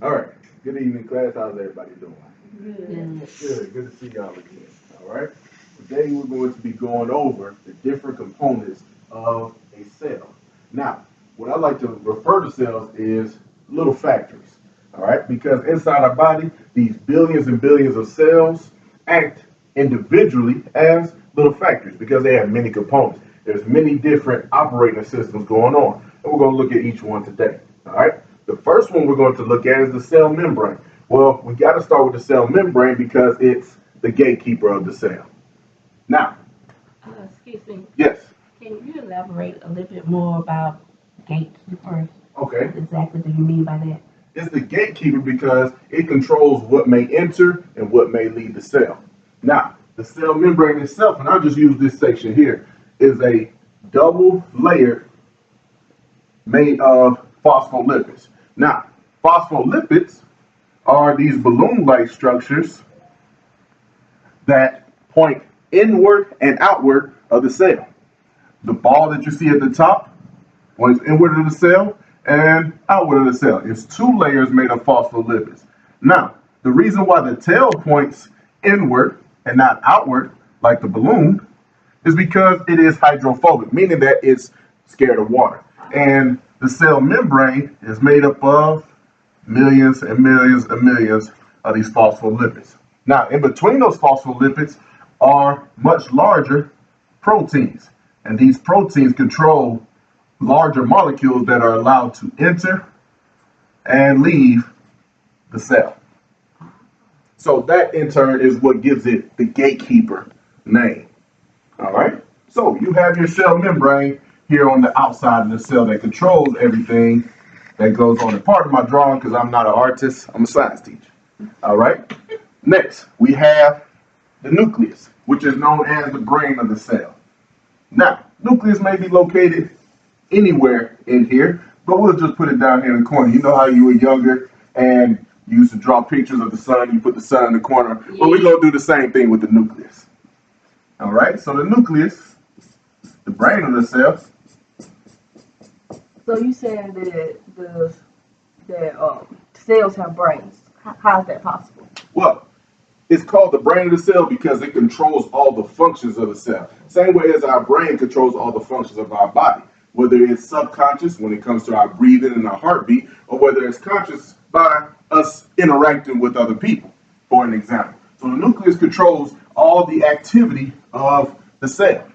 All right. Good evening, class. How's everybody doing? Good. Good to see y'all again. All right. Today we're going to be going over the different components of a cell. Now, what I like to refer to cells is little factories. All right, because inside our body, these billions and billions of cells act individually as little factories because they have many components. There's many different operating systems going on, and we're going to look at each one today. All right. The first one we're going to look at is the cell membrane. Well, we got to start with the cell membrane because it's the gatekeeper of the cell. Now, Excuse me. yes. Can you elaborate a little bit more about gatekeeper? Okay. What exactly do you mean by that? It's the gatekeeper because it controls what may enter and what may leave the cell. Now, the cell membrane itself, and I'll just use this section here, is a double layer made of phospholipids. Now, phospholipids are these balloon-like structures that point inward and outward of the cell. The ball that you see at the top points inward of the cell and outward of the cell. It's two layers made of phospholipids. Now, the reason why the tail points inward and not outward, like the balloon, is because it is hydrophobic, meaning that it's scared of water. And the cell membrane is made up of millions and millions and millions of these phospholipids. Now, in between those phospholipids are much larger proteins, and these proteins control larger molecules that are allowed to enter and leave the cell. So that in turn is what gives it the gatekeeper name. All right. So you have your cell membrane here on the outside of the cell that controls everything that goes on. And part of my drawing, because I'm not an artist, I'm a science teacher. All right. Next, we have the nucleus, which is known as the brain of the cell. Now, nucleus may be located anywhere in here, but we'll just put it down here in the corner. You know how you were younger and you used to draw pictures of the sun, you put the sun in the corner. Yeah. Well, we're going to do the same thing with the nucleus. All right, so the nucleus, the brain of the cell. So you said that cells have brains. How is that possible? Well, it's called the brain of the cell because it controls all the functions of the cell. Same way as our brain controls all the functions of our body, whether it's subconscious when it comes to our breathing and our heartbeat, or whether it's conscious by us interacting with other people, for an example. So the nucleus controls all the activity of the cell.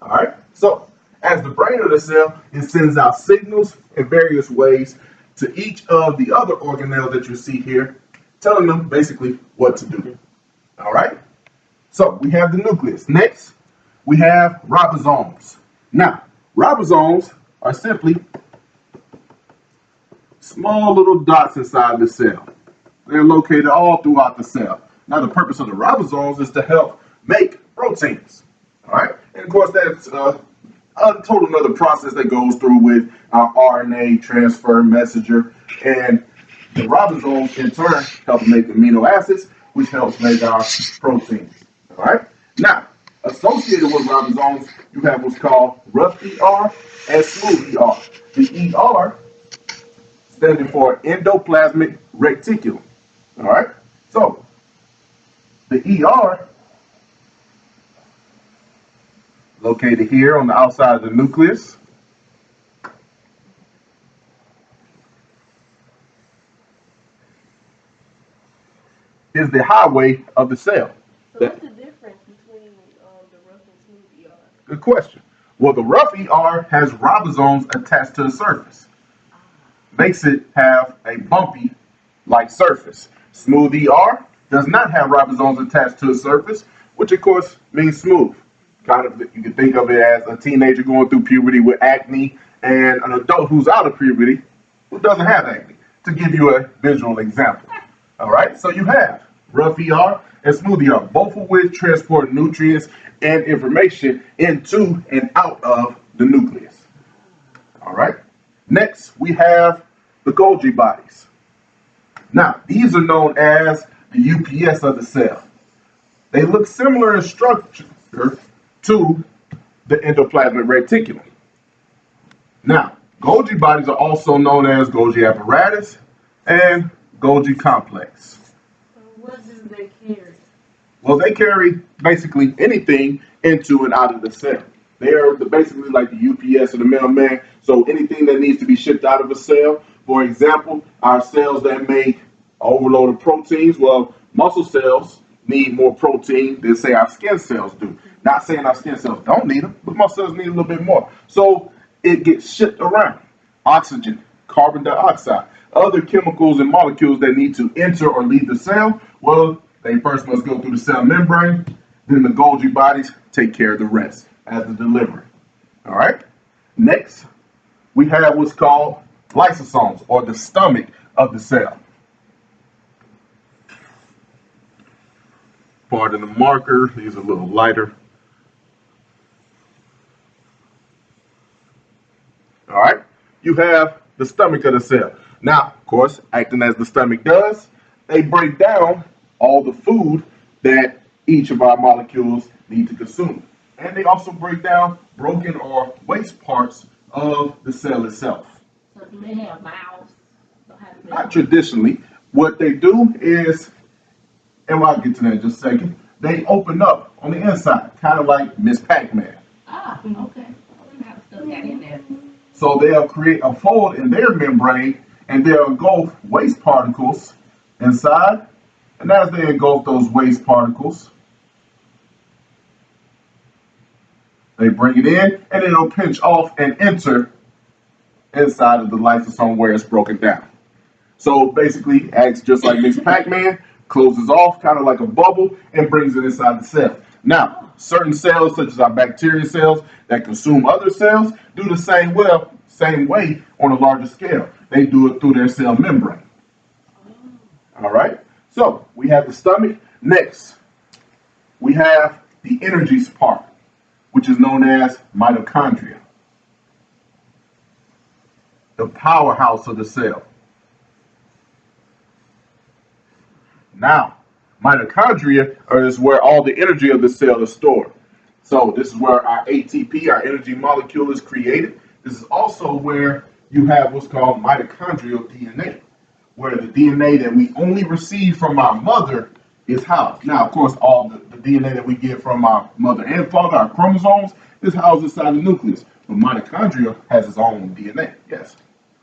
All right. So as the brain of the cell, it sends out signals in various ways to each of the other organelles that you see here, telling them basically what to do. All right. So we have the nucleus. Next, we have ribosomes. Now, ribosomes are simply small little dots inside the cell. They're located all throughout the cell. Now, the purpose of the ribosomes is to help make proteins. All right. And of course, that's a total another process that goes through with our RNA transfer messenger. And the ribosomes, in turn, help make amino acids, which helps make our proteins. All right. Now, associated with ribosomes, you have what's called rough ER and smooth ER. The ER standing for endoplasmic reticulum. All right. So the ER, located here on the outside of the nucleus, is the highway of the cell. So what's the difference between the rough and smooth ER? Good question. Well, the rough ER has ribosomes attached to the surface. Makes it have a bumpy like surface. Smooth ER does not have ribosomes attached to the surface, which of course means smooth. Kind of, you can think of it as a teenager going through puberty with acne and an adult who's out of puberty who doesn't have acne, to give you a visual example. All right, so you have rough ER and smooth ER, both of which transport nutrients and information into and out of the nucleus. All right, next we have the Golgi bodies. Now, these are known as the UPS of the cell. They look similar in structure to the endoplasmic reticulum. Now, Golgi bodies are also known as Golgi apparatus and Golgi complex. What do they carry? Well, they carry basically anything into and out of the cell. They are basically like the UPS or the mailman. So anything that needs to be shipped out of a cell, for example, our cells that make overload of proteins, well, muscle cells need more protein than say our skin cells do. Not saying our skin cells don't need them, but muscle cells need a little bit more. So it gets shipped around. Oxygen, carbon dioxide, other chemicals and molecules that need to enter or leave the cell, well, they first must go through the cell membrane, then the Golgi bodies take care of the rest as the delivery. All right. Next, we have what's called lysosomes, or the stomach of the cell. Pardon the marker, these are a little lighter. All right. You have the stomach of the cell. Now, of course, acting as the stomach does, they break down all the food that each of our molecules need to consume. And they also break down broken or waste parts of the cell itself. So do they have mouths? So how do they? Not traditionally. What they do is, and I'll get to that in just a second, they open up on the inside, kind of like Miss Pac-Man. Ah, okay. We have stuff that in there. So they'll create a fold in their membrane and they'll engulf waste particles inside. And as they engulf those waste particles, they bring it in and it'll pinch off and enter inside of the lysosome where it's broken down. So basically acts just like Miss Pac-Man, closes off kind of like a bubble and brings it inside the cell. Now, certain cells such as our bacteria cells that consume other cells do the same way on a larger scale. They do it through their cell membrane. All right. So we have the stomach. Next, we have the energy part, which is known as mitochondria, the powerhouse of the cell. Now, mitochondria is where all the energy of the cell is stored. So this is where our ATP, our energy molecule, is created. This is also where you have what's called mitochondrial DNA, where the DNA that we only receive from our mother is housed. Now, of course, all the DNA that we get from our mother and father, our chromosomes, is housed inside the nucleus. But mitochondria has its own DNA. Yes.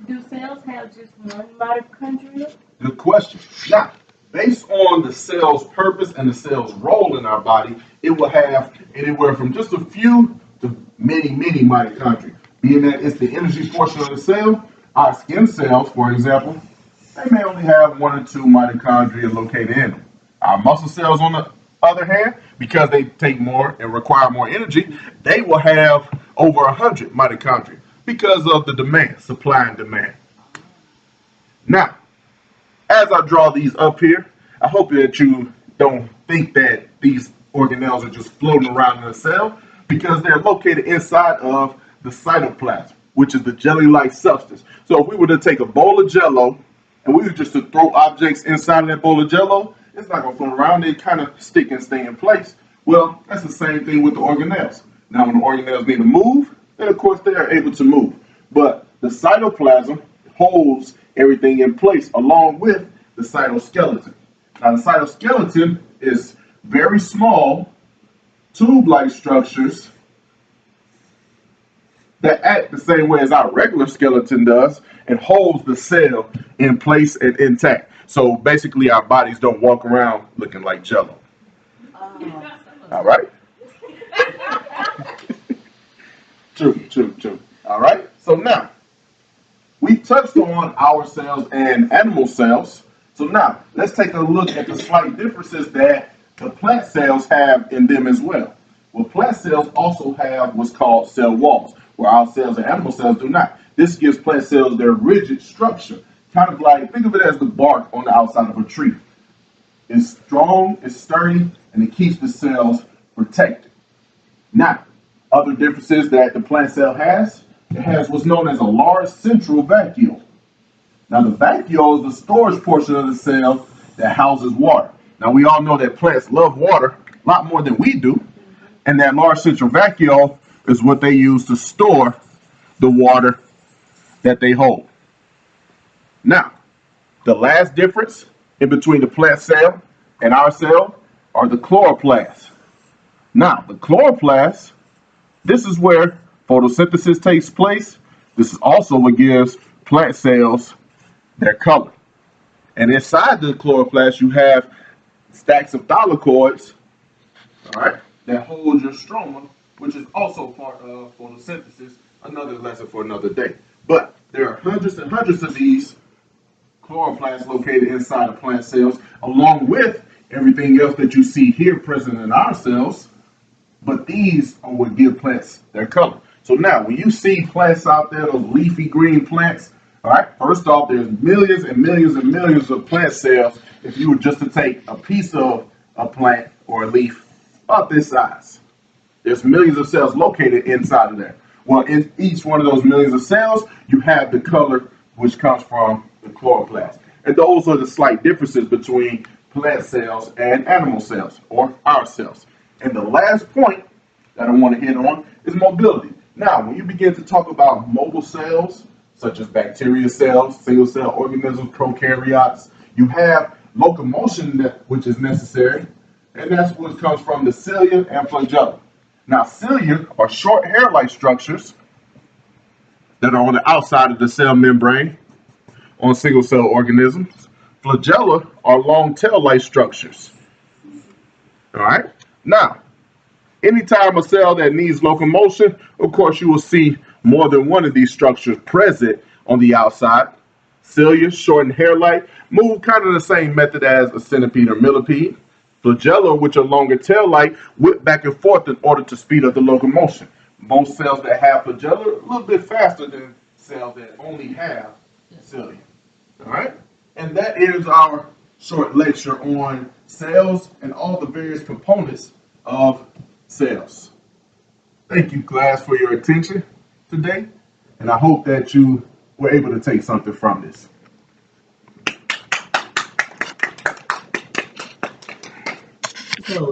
Do cells have just one mitochondria? Good question. Now, based on the cell's purpose and the cell's role in our body, it will have anywhere from just a few to many mitochondria. Being that it's the energy portion of the cell, our skin cells, for example, they may only have 1 or 2 mitochondria located in them. Our muscle cells, on the other hand, because they take more and require more energy, they will have over 100 mitochondria because of the demand, supply and demand. Now, as I draw these up here, I hope that you don't think that these organelles are just floating around in the cell, because they're located inside of the cytoplasm, which is the jelly-like substance. So if we were to take a bowl of Jell-O and we were just to throw objects inside of that bowl of Jell-O, it's not going to float around. They kind of stick and stay in place. Well, that's the same thing with the organelles. Now, when the organelles need to move, then of course they are able to move. But the cytoplasm holds everything in place along with the cytoskeleton. Now, the cytoskeleton is very small, tube-like structures that act the same way as our regular skeleton does and holds the cell in place and intact. So basically, our bodies don't walk around looking like Jell-O. All right? True. All right? So now, we touched on our cells and animal cells. So now, let's take a look at the slight differences that the plant cells have in them as well. Well, plant cells also have what's called cell walls, where our cells and animal cells do not. This gives plant cells their rigid structure, kind of like, think of it as the bark on the outside of a tree. It's strong, it's sturdy, and it keeps the cells protected. Now, other differences that the plant cell has, it has what's known as a large central vacuole. Now, the vacuole is the storage portion of the cell that houses water. Now, we all know that plants love water a lot more than we do, and that large central vacuole is what they use to store the water that they hold. Now, The last difference in between the plant cell and our cell are the chloroplasts. Now, the chloroplasts, this is where photosynthesis takes place. This is also what gives plant cells their color. And inside the chloroplast, you have stacks of thylakoids, all right, that hold your stroma, which is also part of photosynthesis. Another lesson for another day. But there are hundreds and hundreds of these chloroplasts located inside of plant cells, along with everything else that you see here present in our cells. But these are what give plants their color. So now, when you see plants out there, those leafy green plants, all right, first off, there's millions and millions and millions of plant cells. If you were just to take a piece of a plant or a leaf about this size, there's millions of cells located inside of there. Well, in each one of those millions of cells, you have the color which comes from the chloroplast. And those are the slight differences between plant cells and animal cells, or our cells. And the last point that I want to hit on is mobility. Now, when you begin to talk about mobile cells, such as bacteria cells, single cell organisms, prokaryotes, you have locomotion which is necessary, and that's what comes from the cilia and flagella. Now, cilia are short hair-like structures that are on the outside of the cell membrane on single cell organisms. Flagella are long tail-like structures. All right. Now, anytime a cell that needs locomotion, of course, you will see more than one of these structures present on the outside. Cilia, short and hair-like, move kind of the same method as a centipede or millipede. Flagella, which are longer tail-like, whip back and forth in order to speed up the locomotion. Most cells that have flagella are a little bit faster than cells that only have cilia. All right? And that is our short lecture on cells and all the various components of cells. Thank you, class, for your attention today, and I hope that you were able to take something from this. So